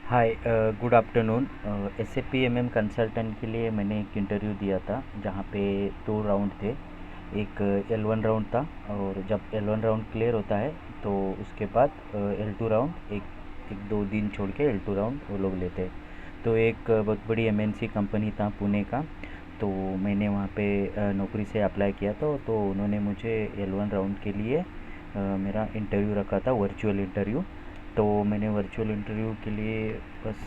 Hi, good afternoon. S A P M M consultant के लिए मैंने एक इंटरव्यू दिया था जहाँ पे दो राउंड थे। एक L1 राउंड था, और जब L1 राउंड क्लियर होता है तो उसके बाद L2 राउंड एक एक दो दिन छोड़ के L2 राउंड वो लोग लेते हैं। तो एक बहुत बड़ी MNC कंपनी था पुणे का। तो मैंने वहाँ पे नौकरी से अप्लाई किया था, तो उन्होंने मुझे L1 राउंड के लिए मेरा इंटरव्यू रखा था, वर्चुअल इंटरव्यू। तो मैंने वर्चुअल इंटरव्यू के लिए बस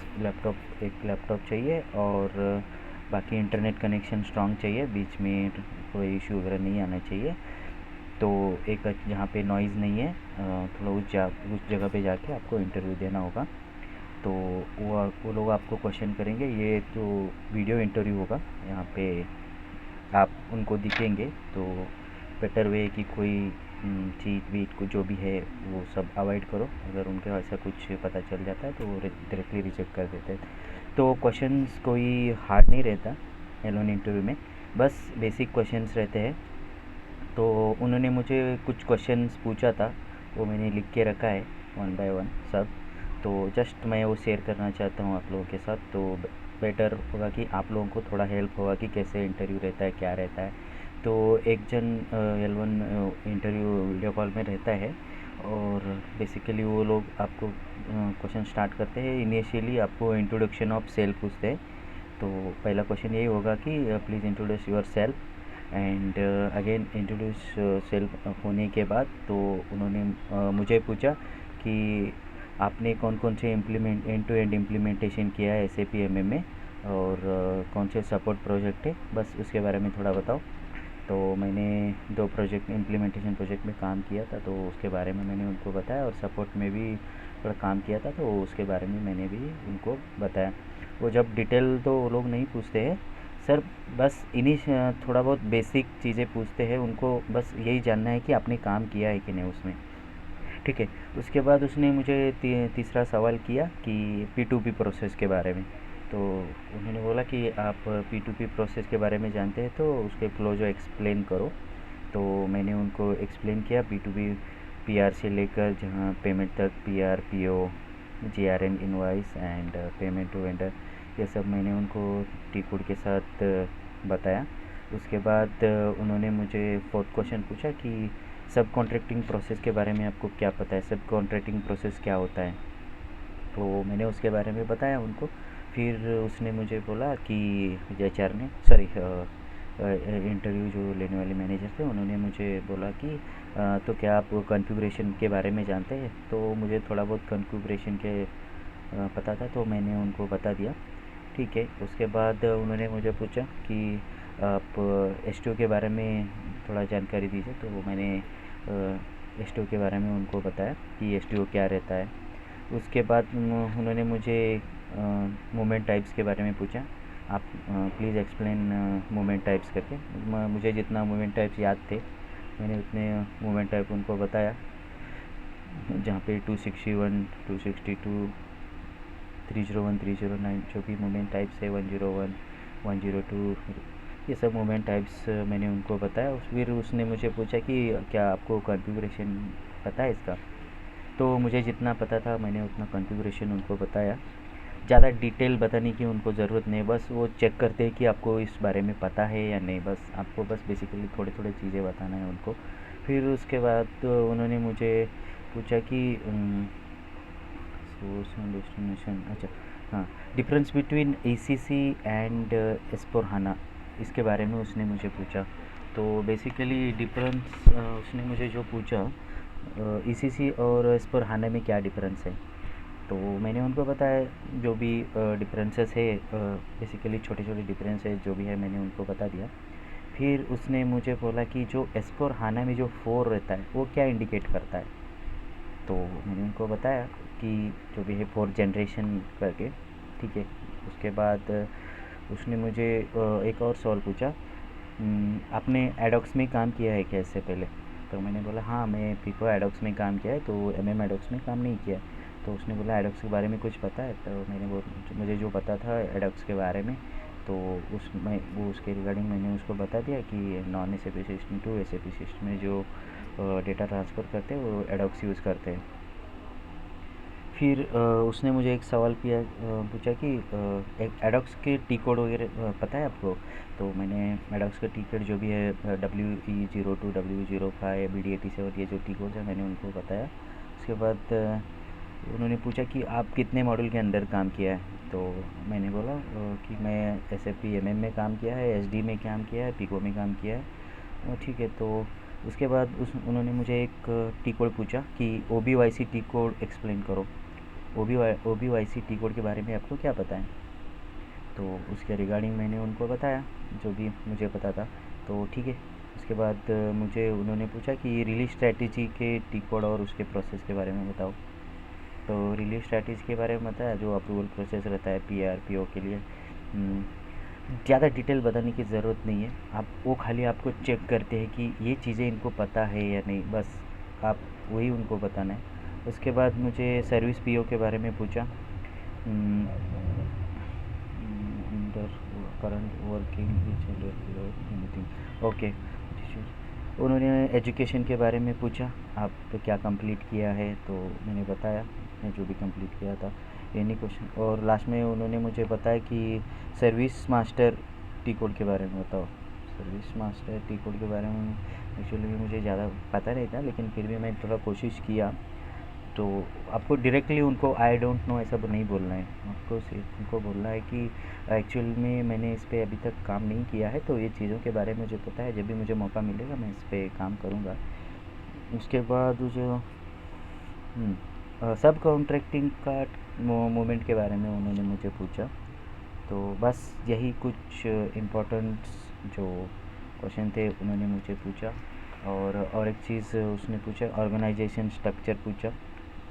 एक लैपटॉप चाहिए, और बाकी इंटरनेट कनेक्शन स्ट्रांग चाहिए, बीच में कोई इशू वगैरह नहीं आना चाहिए। तो एक जहाँ पे नॉइज़ नहीं है, थोड़ा उस जगह पे जाके आपको इंटरव्यू देना होगा। तो वो लोग आपको क्वेश्चन करेंगे। ये तो वीडियो इंटरव्यू होगा, यहाँ पे आप उनको दिखेंगे। तो बेटर वे कि कोई चीट वीट को जो भी है वो सब अवॉइड करो। अगर उनके ऐसा कुछ पता चल जाता है तो वो डायरेक्टली रिजेक्ट कर देते हैं। तो क्वेश्चंस कोई हार्ड नहीं रहता एलोन इंटरव्यू में, बस बेसिक क्वेश्चंस रहते हैं। तो उन्होंने मुझे कुछ क्वेश्चंस पूछा था, वो मैंने लिख के रखा है वन बाय वन सब। तो जस्ट मैं वो शेयर करना चाहता हूँ आप लोगों के साथ। तो बेटर होगा कि आप लोगों को थोड़ा हेल्प होगा कि कैसे इंटरव्यू रहता है, क्या रहता है। तो एक जन L1 इंटरव्यू वीडियो कॉल में रहता है, और बेसिकली वो लोग आपको क्वेश्चन स्टार्ट करते हैं। इनिशियली आपको इंट्रोडक्शन ऑफ सेल्फ पूछते हैं। तो पहला क्वेश्चन यही होगा कि please introduce your self and again introduce self होने के बाद तो उन्होंने मुझे पूछा कि आपने कौन कौन से implement end to end implementation किया है SAP MM में, और कौन से सपोर्ट प्रोजेक्ट है, बस उसके बारे में थोड़ा बताओ। तो मैंने दो प्रोजेक्ट इम्प्लीमेंटेशन प्रोजेक्ट में काम किया था, तो उसके बारे में मैंने उनको बताया, और सपोर्ट में भी थोड़ा काम किया था, तो उसके बारे में मैंने भी उनको बताया। वो जब डिटेल तो वो लोग नहीं पूछते हैं सर, बस इन्हीं थोड़ा बहुत बेसिक चीज़ें पूछते हैं। उनको बस यही जानना है कि आपने काम किया है कि नहीं उसमें। ठीक है। उसके बाद उसने मुझे तीसरा सवाल किया कि P2P प्रोसेस के बारे में। तो उन्होंने बोला कि आप P2P प्रोसेस के बारे में जानते हैं तो उसके फ्लो जो एक्सप्लेन करो। तो मैंने उनको एक्सप्लेन किया P2P, PR से लेकर जहाँ पेमेंट तक, PR, PO, GRN invoice and payment to vendor, ये सब मैंने उनको टी कोड के साथ बताया। उसके बाद उन्होंने मुझे फोर्थ क्वेश्चन पूछा कि सब कॉन्ट्रैक्टिंग प्रोसेस के बारे में आपको क्या पता है, सब कॉन्ट्रैक्टिंग प्रोसेस क्या होता है। तो मैंने उसके बारे में बताया उनको। फिर उसने मुझे बोला कि HR ने, सॉरी, इंटरव्यू जो लेने वाले मैनेजर थे, उन्होंने मुझे बोला कि तो क्या आप कॉन्फ़िगरेशन के बारे में जानते हैं। तो मुझे थोड़ा बहुत कॉन्फ़िगरेशन के पता था, तो मैंने उनको बता दिया। ठीक है। उसके बाद उन्होंने मुझे पूछा कि आप S2 के बारे में थोड़ा जानकारी दीजिए। तो मैंने S2 के बारे में उनको बताया कि S2 क्या रहता है। उसके बाद उन्होंने मुझे मूवमेंट टाइप्स के बारे में पूछा। आप प्लीज़ एक्सप्लेन मूवमेंट टाइप्स करके। मुझे जितना मूवमेंट टाइप्स याद थे मैंने उतने मूवमेंट टाइप उनको बताया, जहाँ पे 261, 262, 301, 309 जो भी मूवमेंट टाइप्स है, 101, 102, ये सब मूवमेंट टाइप्स मैंने उनको बताया। फिर उसने मुझे पूछा कि क्या आपको कॉन्फ़िगरेशन पता है इसका। तो मुझे जितना पता था मैंने उतना कॉन्फ़िगरेशन उनको बताया। ज़्यादा डिटेल बताने की उनको ज़रूरत नहीं, बस वो चेक करते हैं कि आपको इस बारे में पता है या नहीं। बस आपको बस बेसिकली थोड़े थोड़े चीज़ें बताना है उनको। फिर उसके बाद तो उन्होंने मुझे पूछा कि सोर्स एंड डेस्टिनेशन, अच्छा, हाँ, difference between ACC and S4HANA, इसके बारे में उसने मुझे पूछा। तो बेसिकली डिफरेंस उसने मुझे जो पूछा, ECC और S4HANA में क्या डिफरेंस है। तो मैंने उनको बताया जो भी डिफरेंसेस है, बेसिकली छोटे छोटे डिफरेंस है जो भी है, मैंने उनको बता दिया। फिर उसने मुझे बोला कि जो S4HANA में जो 4 रहता है वो क्या इंडिकेट करता है। तो मैंने उनको बताया कि जो भी है 4 जनरेशन करके। ठीक है। उसके बाद उसने मुझे एक और सवाल पूछा, आपने एडॉक्स में काम किया है क्या इससे पहले। तो मैंने बोला हाँ, मैं पिको एडॉक्स में काम किया है, तो MM एडॉक्स में काम नहीं किया। तो उसने बोला एडॉक्स के बारे में कुछ पता है। तो मैंने मुझे जो पता था एडॉक्स के बारे में, तो उसमें वो उसके रिगार्डिंग मैंने उसको बता दिया कि non SAP system to SAP system में जो डेटा ट्रांसफ़र करते हैं वो एडॉक्स यूज़ करते हैं। फिर उसने मुझे एक सवाल पूछा कि एक एडॉक्स के टी कोड वगैरह पता है आपको? तो मैंने एडॉक्स का टी कोड जो भी है WE02 W05 BD87 ये जो टी कोड है मैंने उनको बताया। उसके बाद उन्होंने पूछा कि आप कितने मॉड्यूल के अंदर काम किया है? तो मैंने बोला कि मैं SAP MM में काम किया है, SD में काम किया है, पिको में काम किया है। ठीक है। तो उसके बाद उन्होंने मुझे एक टी कोड पूछा कि OBYC टी कोड एक्सप्लेन करो। OBYC टी कोड के बारे में आपको क्या पता है? तो उसके रिगार्डिंग मैंने उनको बताया जो भी मुझे पता था। तो ठीक है। उसके बाद मुझे उन्होंने पूछा कि रिलीज स्ट्रैटेजी के टी कोड और उसके प्रोसेस के बारे में बताओ। तो रिलीज स्ट्रैटेजी के बारे में बताया, जो अप्रूवल प्रोसेस रहता है PO के लिए। ज़्यादा डिटेल बताने की ज़रूरत नहीं है, आप वो खाली आपको चेक करते हैं कि ये चीज़ें इनको पता है या नहीं, बस आप वही उनको बताना है। उसके बाद मुझे सर्विस PO के बारे में पूछा, under current working anything. Okay. उन्होंने एजुकेशन के बारे में पूछा, आप क्या कंप्लीट किया है? तो मैंने बताया मैं जो भी कंप्लीट किया था, एनी क्वेश्चन। और लास्ट में उन्होंने मुझे बताया कि सर्विस मास्टर टी कोड के बारे में बताओ। सर्विस मास्टर टी कोड के बारे में एक्चुअली मुझे ज़्यादा पता नहीं था, लेकिन फिर भी मैं थोड़ा कोशिश किया। तो आपको डायरेक्टली उनको आई डोंट नो ऐसा नहीं बोलना है, आपको सिर्फ उनको बोलना है कि एक्चुअल में मैंने इस पर अभी तक काम नहीं किया है, तो ये चीज़ों के बारे में मुझे पता है, जब भी मुझे मौका मिलेगा मैं इस पर काम करूँगा। उसके बाद जो सब कॉन्ट्रैक्टिंग का मूवमेंट के बारे में उन्होंने मुझे पूछा। तो बस यही कुछ इम्पोर्टेंट जो क्वेश्चन थे उन्होंने मुझे पूछा। और एक चीज़ उसने पूछा, ऑर्गेनाइजेशन स्ट्रक्चर पूछा।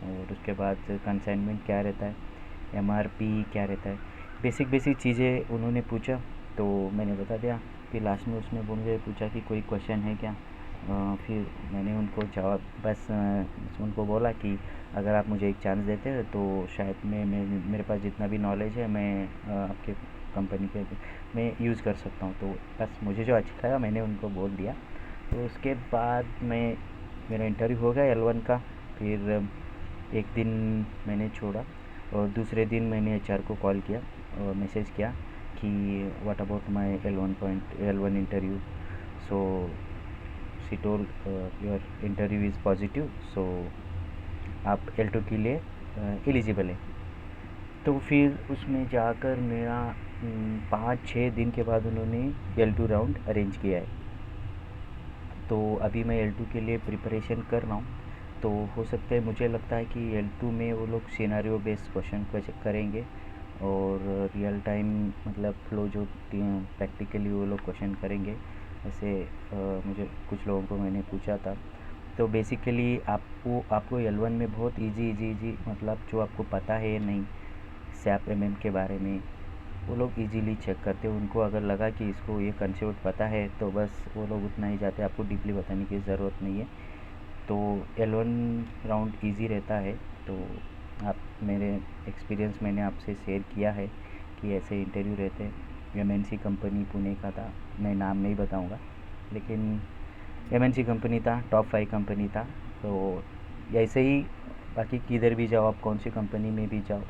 और उसके बाद कंसाइनमेंट क्या रहता है, MRP क्या रहता है, बेसिक चीज़ें उन्होंने पूछा। तो मैंने बता दिया। फिर लास्ट में उसने मुझे पूछा कि कोई क्वेश्चन है क्या? फिर मैंने उनको जवाब बस उनको बोला कि अगर आप मुझे एक चांस देते हैं तो शायद मेरे पास जितना भी नॉलेज है मैं आपके कंपनी के में यूज़ कर सकता हूँ। तो बस मुझे जो अच्छा लगा मैंने उनको बोल दिया। तो उसके बाद मेरा इंटरव्यू हो गया L1 का। फिर एक दिन मैंने छोड़ा और दूसरे दिन मैंने HR को कॉल किया और मैसेज किया कि what about my L1 interview. So she told your interview is positive, so आप L2 के लिए एलिजिबल है। तो फिर उसमें जाकर मेरा 5-6 दिन के बाद उन्होंने L2 राउंड अरेंज किया है। तो अभी मैं L2 के लिए प्रिपरेशन कर रहा हूँ। तो हो सकता है, मुझे लगता है कि L2 में वो लोग सिनेरियो बेस्ड क्वेश्चन करेंगे और रियल टाइम मतलब फ्लो जो प्रैक्टिकली वो लोग क्वेश्चन करेंगे। ऐसे मुझे कुछ लोगों को मैंने पूछा था। तो बेसिकली आपको L1 में बहुत इजी मतलब जो आपको पता है नहीं SAP MM के बारे में, वो लोग इजीली चेक करते हैं। उनको अगर लगा कि इसको ये कंसेप्ट पता है तो बस वो लोग उतना ही जाते, आपको डीपली बताने की ज़रूरत नहीं है। तो L1 राउंड इजी रहता है। तो आप मेरे एक्सपीरियंस मैंने आपसे शेयर किया है कि ऐसे इंटरव्यू रहते हैं। MNC कंपनी पुणे का था, मैं नाम नहीं बताऊंगा, लेकिन MNC कंपनी था, टॉप 5 कंपनी था। तो ऐसे ही बाकी किधर भी जाओ, आप कौन सी कंपनी में भी जाओ,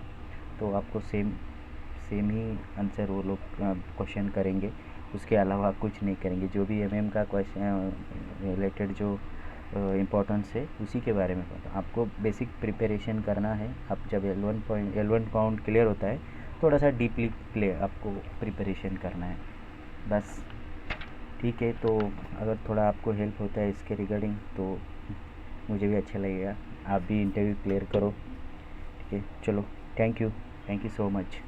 तो आपको सेम ही आंसर वो लोग क्वेश्चन करेंगे। उसके अलावा कुछ नहीं करेंगे। जो भी MM का क्वेश्चन रिलेटेड जो इम्पोर्टेंस है उसी के बारे में पता। आपको बेसिक प्रिपरेशन करना है। आप जब L1 राउंड क्लियर होता है, थोड़ा सा डीपली क्लियर आपको प्रिपरेशन करना है बस। ठीक है। तो अगर थोड़ा आपको हेल्प होता है इसके रिगार्डिंग तो मुझे भी अच्छा लगेगा। आप भी इंटरव्यू क्लियर करो। ठीक है, चलो, थैंक यू सो मच।